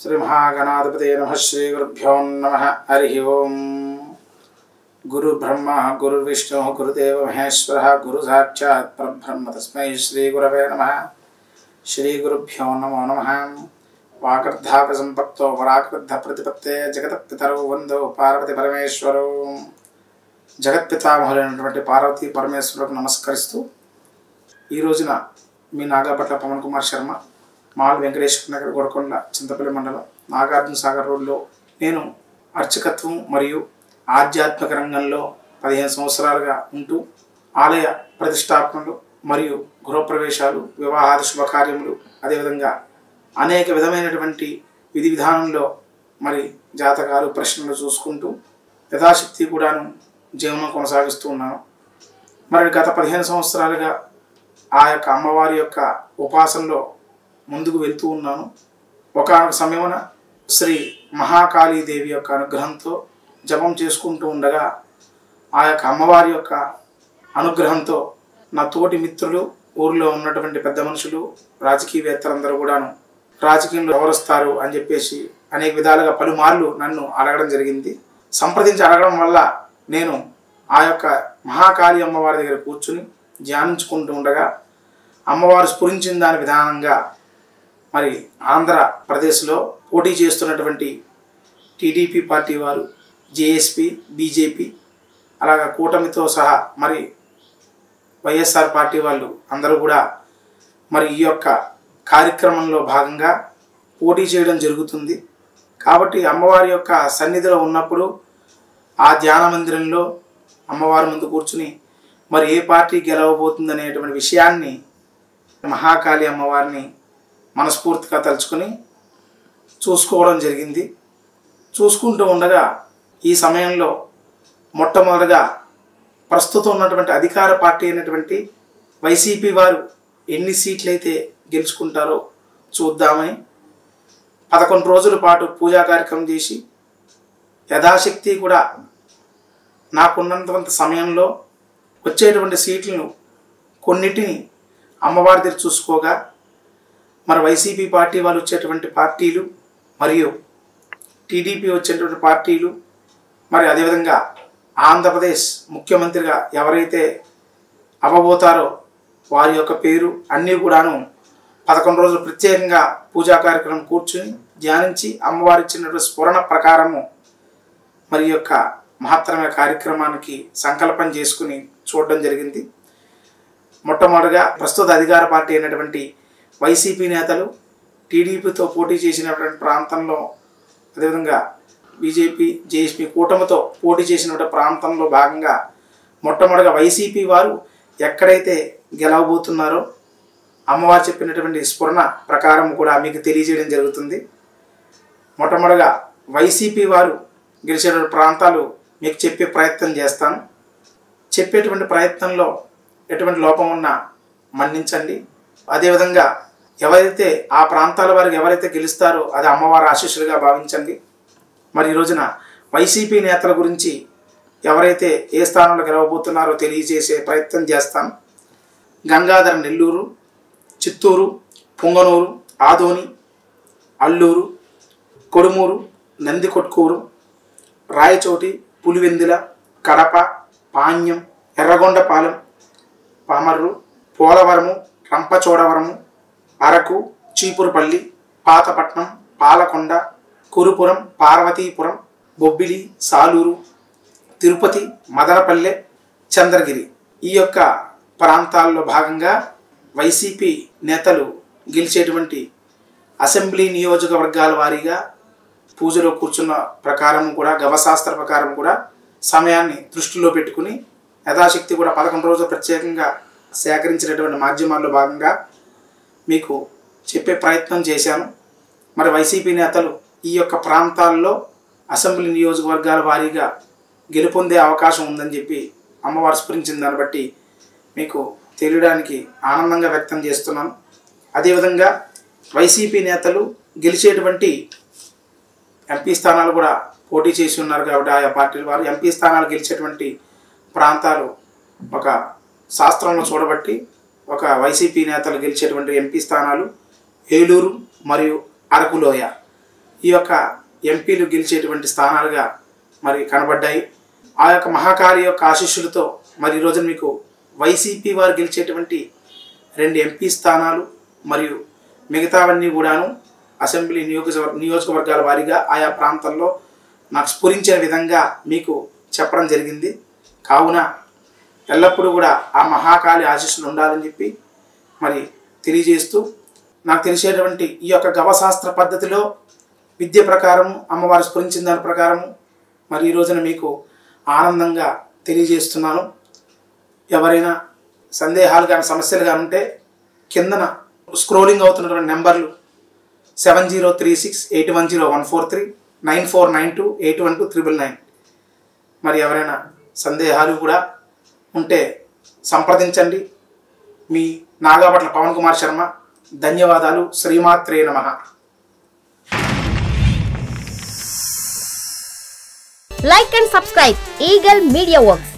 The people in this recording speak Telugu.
श्री महागणाधिपतये नमः। श्री गुरुभ्यो नमः। हरि ओम। गुरु ब्रह्मा गुरु विष्णु गुरुदेव महेश्वरः गुरु साक्षात् परब्रह्म तस्मै श्री गुरवे नमः। श्री गुरुभ्यो नमो नमः। वागर्धाक संपत्तो वराकृद्ध प्रतिपत्ते जगत्पितरौ वंदो पार्वती परमेश्वरौ। జగత్పితామహులైనటువంటి పార్వతీ పరమేశ్వరులకు నమస్కరిస్తూ ఈ రోజున మీ నాగాపట్ల పవన్ కుమార్ శర్మ, మాల్ వెంకటేశ్వర నగర్, గొడకొండ, చింతపల్లి మండలం, నాగార్జున సాగర్ రోడ్లో నేను అర్చకత్వం మరియు ఆధ్యాత్మిక రంగంలో 15 సంవత్సరాలుగా ఉంటూ ఆలయ ప్రతిష్టాపనలు మరియు గృహప్రవేశాలు, వివాహాది శుభకార్యములు, అదేవిధంగా అనేక విధమైనటువంటి విధి విధానంలో మరి జాతకాలు ప్రశ్నలు చూసుకుంటూ యథాశక్తి కూడాను జీవనం కొనసాగిస్తూ ఉన్నాను. మరి గత 15 సంవత్సరాలుగా ఆ యొక్క అమ్మవారి యొక్క ఉపాసనలో ముందుకు వెళ్తూ ఉన్నాను. ఒకనొక సమయమున శ్రీ మహాకాళీదేవి యొక్క అనుగ్రహంతో జపం చేసుకుంటూ ఉండగా ఆ యొక్క అమ్మవారి యొక్క అనుగ్రహంతో నా తోటి మిత్రులు, ఊరిలో ఉన్నటువంటి పెద్ద మనుషులు, రాజకీయవేత్తలందరూ కూడాను రాజకీయంలో ఎవరొస్తారు అని చెప్పేసి అనేక విధాలుగా పలుమార్లు నన్ను అడగడం జరిగింది. సంప్రదించి అడగడం వల్ల నేను ఆ యొక్క మహాకాళి అమ్మవారి దగ్గర కూర్చుని ధ్యానించుకుంటూ ఉండగా అమ్మవారు స్ఫురించిన దాని విధానంగా మరి ఆంధ్రప్రదేశ్లో పోటీ చేస్తున్నటువంటి టీడీపీ పార్టీ వారు, జేఎస్పీ, బీజేపీ, అలాగా కూటమితో సహా మరి వైఎస్ఆర్ పార్టీ వాళ్ళు అందరూ కూడా మరి ఈ యొక్క కార్యక్రమంలో భాగంగా పోటీ చేయడం జరుగుతుంది. కాబట్టి అమ్మవారి యొక్క సన్నిధిలో ఉన్నప్పుడు ఆ ధ్యాన మందిరంలో అమ్మవారి ముందు కూర్చుని మరి ఏ పార్టీ గెలవబోతుంది అనేటువంటి విషయాన్ని మహాకాళి అమ్మవారిని మనస్ఫూర్తిగా తలుచుకొని చూసుకోవడం జరిగింది. చూసుకుంటూ ఉండగా ఈ సమయంలో మొట్టమొదటిగా ప్రస్తుతం ఉన్నటువంటి అధికార పార్టీ అయినటువంటి వైసీపీ వారు ఎన్ని సీట్లు అయితే గెలుచుకుంటారో చూద్దామని 11 రోజుల పాటు పూజా కార్యక్రమం చేసి యథాశక్తి కూడా నాకున్నంత సమయంలో వచ్చేటువంటి సీట్లను కొన్నిటిని అమ్మవారి దగ్గర చూసుకోగా మరి వైసీపీ పార్టీ వాళ్ళు వచ్చేటువంటి పార్టీలు మరియు టీడీపీ వచ్చేటువంటి పార్టీలు మరి అదేవిధంగా ఆంధ్రప్రదేశ్ ముఖ్యమంత్రిగా ఎవరైతే అవ్వబోతారో వారి యొక్క పేరు అన్నీ కూడాను 11 రోజులు ప్రత్యేకంగా పూజా కార్యక్రమం కూర్చుని ధ్యానించి అమ్మవారి ఇచ్చినటువంటి స్ఫురణ ప్రకారము మరి యొక్క మహత్తరమైన కార్యక్రమానికి సంకల్పం చేసుకుని చూడడం జరిగింది. మొట్టమొదటిగా ప్రస్తుత అధికార పార్టీ అయినటువంటి వైసీపీ నేతలు టీడీపీతో పోటీ చేసినటువంటి ప్రాంతంలో, అదేవిధంగా బీజేపీ, జేఎస్పీ కూటమితో పోటీ చేసినటువంటి ప్రాంతంలో భాగంగా మొట్టమొదటిగా వైసీపీ వారు ఎక్కడైతే గెలవబోతున్నారో అమ్మవారు చెప్పినటువంటి స్ఫురణ ప్రకారం కూడా మీకు తెలియజేయడం జరుగుతుంది. మొట్టమొదటిగా వైసీపీ వారు గెలిచేటువంటి ప్రాంతాలు మీకు చెప్పే ప్రయత్నం చేస్తాను. చెప్పేటువంటి ప్రయత్నంలో ఎటువంటి లోపం ఉన్నా మన్నించండి. అదేవిధంగా ఎవరైతే ఆ ప్రాంతాల వారికి ఎవరైతే గెలుస్తారో అది అమ్మవారి ఆశీస్సులుగా భావించండి. మరి ఈ రోజున వైసీపీ నేతల గురించి ఎవరైతే ఏ స్థానంలో గెలవబోతున్నారో తెలియజేసే ప్రయత్నం చేస్తాను. గంగాధర నెల్లూరు, చిత్తూరు, పుంగనూరు, ఆదోని, అల్లూరు, కొడుమూరు, నందికొట్కూరు, రాయచోటి, పులివెందుల, కడప, పాణ్యం, ఎర్రగొండపాలెం, పామర్రు, పోలవరము, రంపచోడవరము, అరకు, చీపురుపల్లి, పాతపట్నం, పాలకొండ, కురుపురం, పార్వతీపురం, బొబ్బిలి, సాలూరు, తిరుపతి, మదనపల్లె, చంద్రగిరి ఈ యొక్క ప్రాంతాల్లో భాగంగా వైసీపీ నేతలు గెలిచేటువంటి అసెంబ్లీ నియోజకవర్గాల వారీగా పూజలో కూర్చున్న ప్రకారం కూడా గవశాస్త్ర ప్రకారం కూడా సమయాన్ని దృష్టిలో పెట్టుకుని యథాశక్తి కూడా 11 రోజులు ప్రత్యేకంగా సేకరించినటువంటి మాధ్యమాల్లో భాగంగా మీకు చెప్పే ప్రయత్నం చేశాను. మరి వైసీపీ నేతలు ఈ యొక్క ప్రాంతాల్లో అసెంబ్లీ నియోజకవర్గాల వారీగా గెలుపొందే అవకాశం ఉందని చెప్పి అమ్మవారు స్ఫురించిన దాన్ని బట్టి మీకు తెలియడానికి ఆనందంగా వ్యక్తం చేస్తున్నాను. అదేవిధంగా వైసీపీ నేతలు గెలిచేటువంటి ఎంపీ స్థానాలు కూడా పోటీ చేసి ఉన్నారు కాబట్టి ఆయా పార్టీల వారు ఎంపీ స్థానాలు గెలిచేటువంటి ప్రాంతాలు ఒక శాస్త్రంలో చూడబట్టి ఒక వైసీపీ నేతలు గెలిచేటువంటి ఎంపీ స్థానాలు ఏలూరు మరియు అరకులోయ ఈ యొక్క ఎంపీలు గెలిచేటువంటి స్థానాలుగా మరి కనబడ్డాయి. ఆ యొక్క మహాకాళి యొక్క ఆశీస్సులతో మరి ఈరోజు మీకు వైసీపీ వారు గెలిచేటువంటి 2 ఎంపీ స్థానాలు మరియు మిగతావన్నీ కూడాను అసెంబ్లీ నియోజకవర్గాల వారీగా ఆయా ప్రాంతాల్లో నాకు స్ఫురించిన విధంగా మీకు చెప్పడం జరిగింది. కావున ఎల్లప్పుడూ కూడా ఆ మహాకాళి ఆశీస్సులు ఉండాలని చెప్పి మరి తెలియజేస్తూ, నాకు తెలిసేటువంటి ఈ యొక్క గవశాస్త్ర పద్ధతిలో విద్య ప్రకారము అమ్మవారు స్ఫురించిన దాని ప్రకారము మరి ఈ రోజున మీకు ఆనందంగా తెలియజేస్తున్నాను. ఎవరైనా సందేహాలు కానీ సమస్యలు కానీ ఉంటే కిందన స్క్రోలింగ్ అవుతున్నటువంటి నెంబర్లు 7036810143 9492812999. మరి ఎవరైనా సందేహాలు కూడా ఉంటే సంప్రదించండి. మీ నాగాపట్ల పవన్ కుమార్ శర్మ. ధన్యవాదాలు. శ్రీమాత్రే నమః. Like and subscribe Eagle Media Works.